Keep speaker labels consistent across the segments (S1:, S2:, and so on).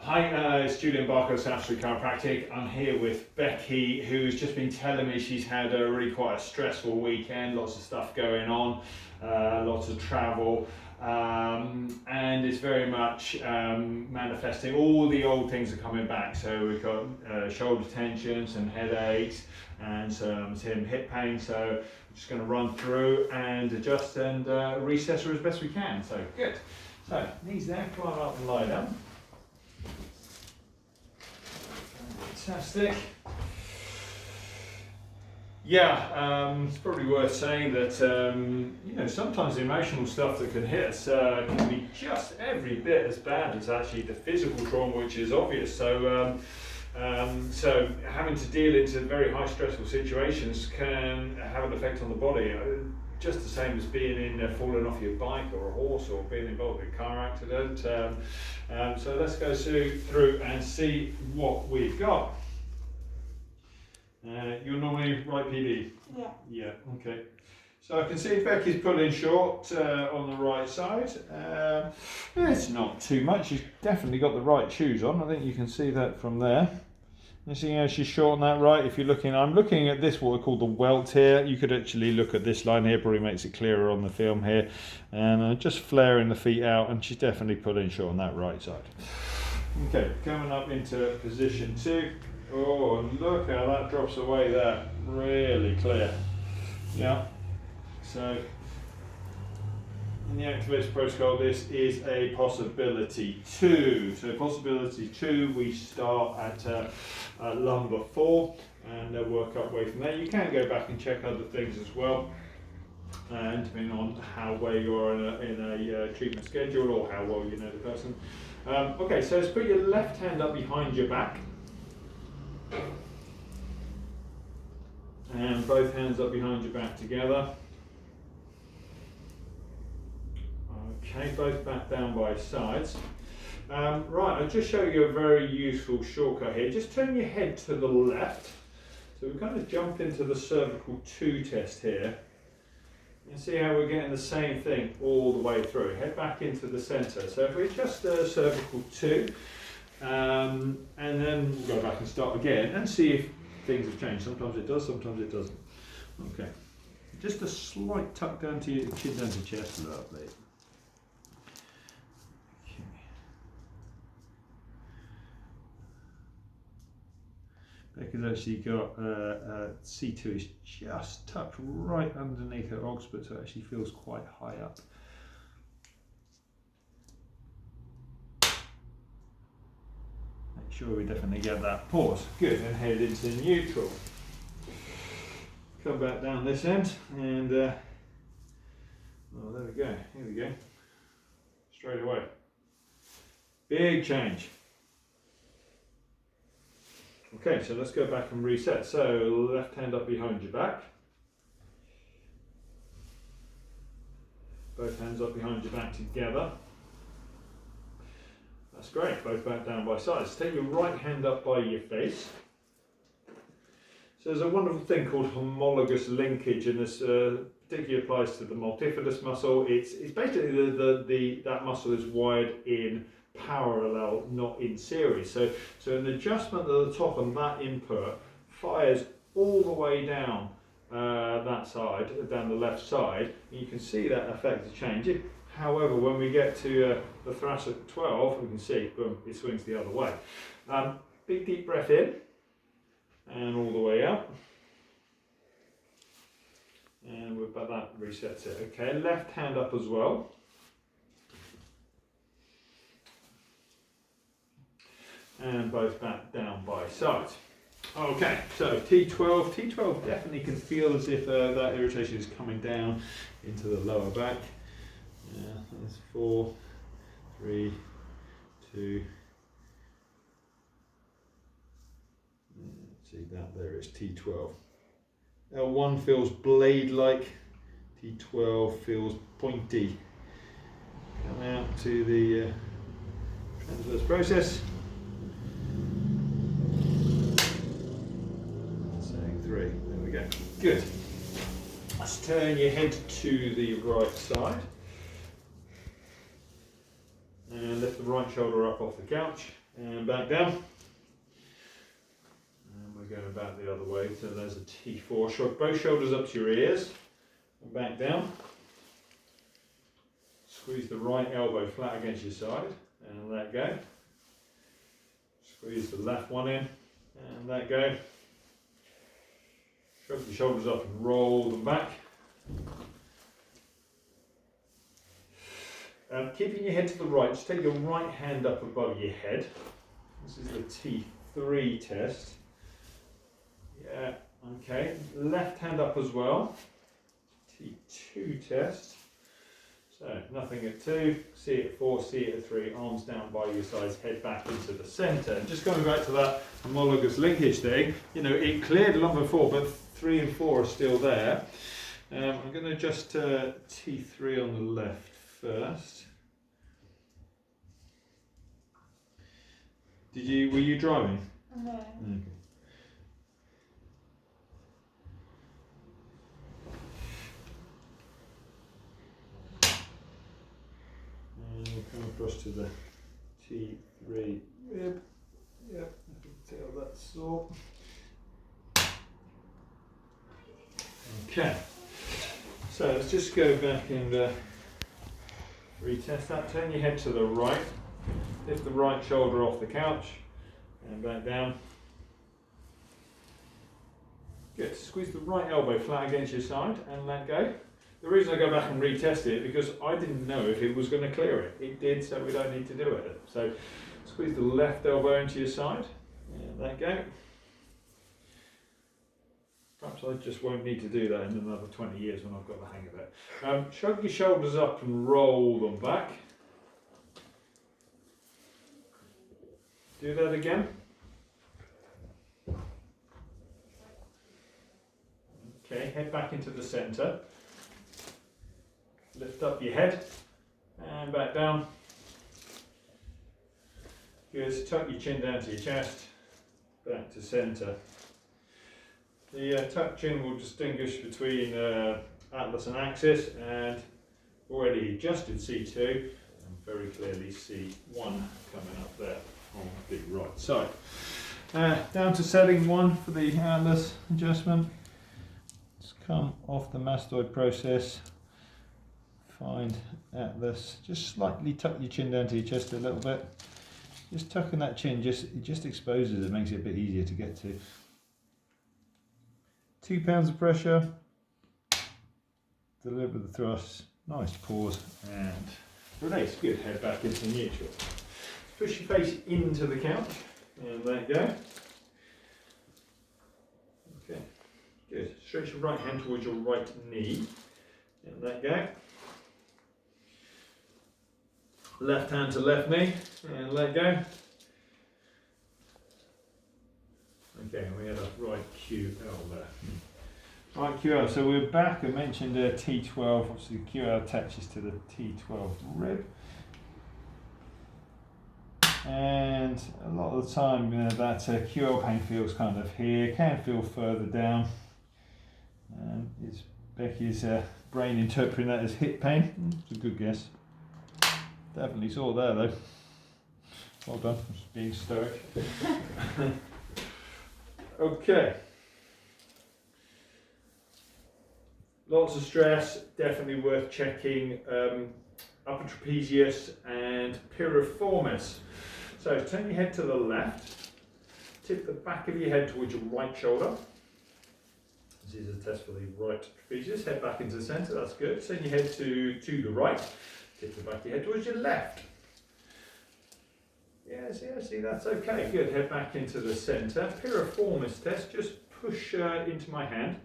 S1: Hi, it's Julien Barker of Chiropractic. I'm here with Becky, who's just been telling me she's had a really quite a stressful weekend, lots of stuff going on, lots of travel, and it's very much manifesting. All the old things are coming back. So we've got shoulder tension, some headaches, and some hip pain. So I'm just going to run through and adjust and recess her as best we can. So good. So knees there, climb up and lie down. Fantastic. Yeah, it's probably worth saying that you know, sometimes the emotional stuff that can hit us can be just every bit as bad as actually the physical trauma, which is obvious. So so having to deal into very high stressful situations can have an effect on the body. Just the same as being in falling off your bike or a horse, or being involved in a car accident. So let's go through and see what we've got. You're normally right, PB?
S2: Yeah.
S1: Yeah, okay. So I can see Becky's pulling short on the right side. It's not too much. She's definitely got the right shoes on. I think you can see that from there. You see how she's short on that right? If you're looking, I'm looking at this, what we call the welt here. You could actually look at this line here, probably makes it clearer on the film here. And just flaring the feet out, and she's definitely pulling short on that right side. Okay, coming up into position 2. Oh, look how that drops away there. Really clear. Yeah. So in the Activator protocol, this is a possibility 2. So possibility 2, we start at lumbar 4 and work up way from there. You can go back and check other things as well, and depending on how well you are in a treatment schedule or how well you know the person. Okay, so let's put your left hand up behind your back. And both hands up behind your back together. Okay, both back down by sides. Right, I'll just show you a very useful shortcut here. Just turn your head to the left. So we're going to jump into the cervical 2 test here. And see how we're getting the same thing all the way through. Head back into the centre. So if we adjust the cervical 2, and then we'll go back and start again and see if things have changed. Sometimes it does, sometimes it doesn't. Okay, just a slight tuck down to your chin, down to your chest, lovely. Okay. Becca's actually got C2 is just tucked right underneath her occiput, so it actually feels quite high up. Make sure we definitely get that pause. Good, and head into neutral. Come back down this end, and oh, there we go. Here we go. Straight away. Big change. Okay, so let's go back and reset. So left hand up behind your back. Both hands up behind your back together. That's great, both back down by sides. Take your right hand up by your face. So there's a wonderful thing called homologous linkage, and this particularly applies to the multifidus muscle. It's basically that muscle is wired in parallel, not in series. So an adjustment at the top on that input fires all the way down that side, down the left side. And you can see that affect the change. However, when we get to the thoracic 12, we can see, boom, it swings the other way. Big deep breath in, and all the way out. And with that resets it. Okay, left hand up as well. And both back down by sides. Okay, so T12 definitely can feel as if that irritation is coming down into the lower back. That's 4, 3, 2. See that there is T12. L1 feels blade-like. T12 feels pointy. Come out to the transverse process. Saying 3. There we go. Good. Let's turn your head to the right side. And lift the right shoulder up off the couch. and back down. And we're going back the other way, so there's a T4. Shrug both shoulders up to your ears, and back down. Squeeze the right elbow flat against your side, and let go. Squeeze the left one in, and let go. Shrug the shoulders up and roll them back. Keeping your head to the right, just take your right hand up above your head. This is the T3 test. Yeah, okay. Left hand up as well. T2 test. So nothing at 2, C at 4, C at 3, arms down by your sides, head back into the centre. And just going back to that homologous linkage thing, you know, it cleared a lot before, but 3 and 4 are still there. I'm going to adjust T3 on the left first. Were you driving?
S2: No.
S1: Okay. And we'll come across to the T3 rib. Yep, I can tell that's sore. Okay, so let's just go back and retest that. Turn your head to the right, lift the right shoulder off the couch and back down. Good, squeeze the right elbow flat against your side and let go. The reason I go back and retest it because I didn't know if it was going to clear it. It did, so we don't need to do it. So squeeze the left elbow into your side and let go. Perhaps I just won't need to do that in another 20 years when I've got the hang of it. Shrug your shoulders up and roll them back. Do that again. Okay, head back into the centre. Lift up your head and back down. Good, tuck your chin down to your chest, back to centre. The tuck chin will distinguish between atlas and axis, and already adjusted C2 and very clearly C1 coming up there on the right side. Down to setting 1 for the atlas adjustment. Just come off the mastoid process, find atlas, just slightly tuck your chin down to your chest a little bit. Just tucking that chin, it just exposes it, makes it a bit easier to get to. 2 pounds of pressure, deliver the thrust, nice pause and release. Good, head back into neutral. Push your face into the couch and let go. Okay, good. Stretch your right hand towards your right knee and let go. Left hand to left knee and let go. Okay, we had a right QL there. Right QL, so we're back. I mentioned T12, obviously the QL attaches to the T12 rib. And a lot of the time that QL pain feels kind of here, can feel further down. And it's Becky's brain interpreting that as hip pain. It's a good guess. Definitely saw there though. Well done, just being stoic. Okay. Lots of stress, definitely worth checking upper trapezius and piriformis. So turn your head to the left, tip the back of your head towards your right shoulder. This is a test for the right trapezius. Head back into the centre, that's good. Turn your head to the right, tip the back of your head towards your left. Yes, see, that's okay. Good, head back into the centre. Piriformis test, just push into my hand,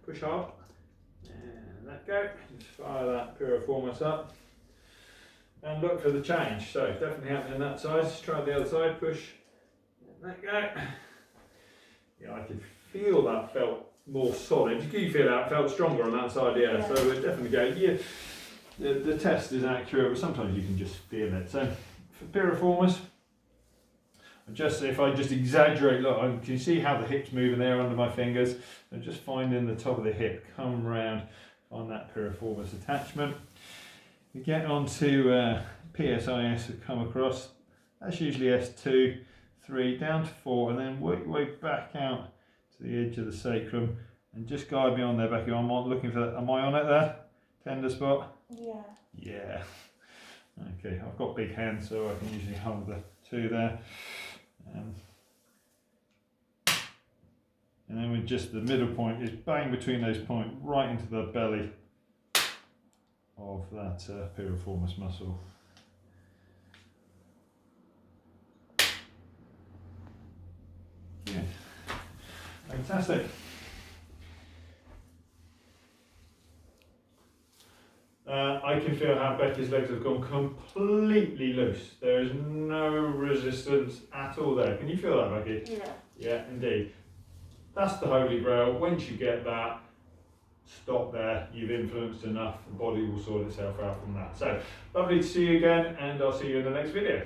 S1: push hard, and let go. Just fire that piriformis up, and look for the change. So definitely happening on that side. Just try the other side, push, and let go. Yeah, I could feel that felt more solid. Did you feel that felt stronger on that side? Yeah. So we're definitely going. Yeah, the test is accurate, but sometimes you can just feel it. So for piriformis, just if I just exaggerate, look, I can see how the hip's moving there under my fingers. And just finding the top of the hip, come round on that piriformis attachment. We get onto PSIS, come across. That's usually S2, 3, down to 4, and then work your way back out to the edge of the sacrum and just guide me on there, Becky. I'm looking for that. Am I on it there? Tender spot?
S2: Yeah.
S1: Yeah. Okay, I've got big hands, so I can usually hold the 2 there. And then with just the middle point, is bang between those points, right into the belly of that piriformis muscle. Yeah, fantastic. I can feel how Becky's legs have gone completely loose. There is no resistance at all there. Can you feel that, Becky?
S2: Yeah.
S1: Yeah, indeed. That's the holy grail. Once you get that, stop there. You've influenced enough. The body will sort itself out from that. So, lovely to see you again, and I'll see you in the next video.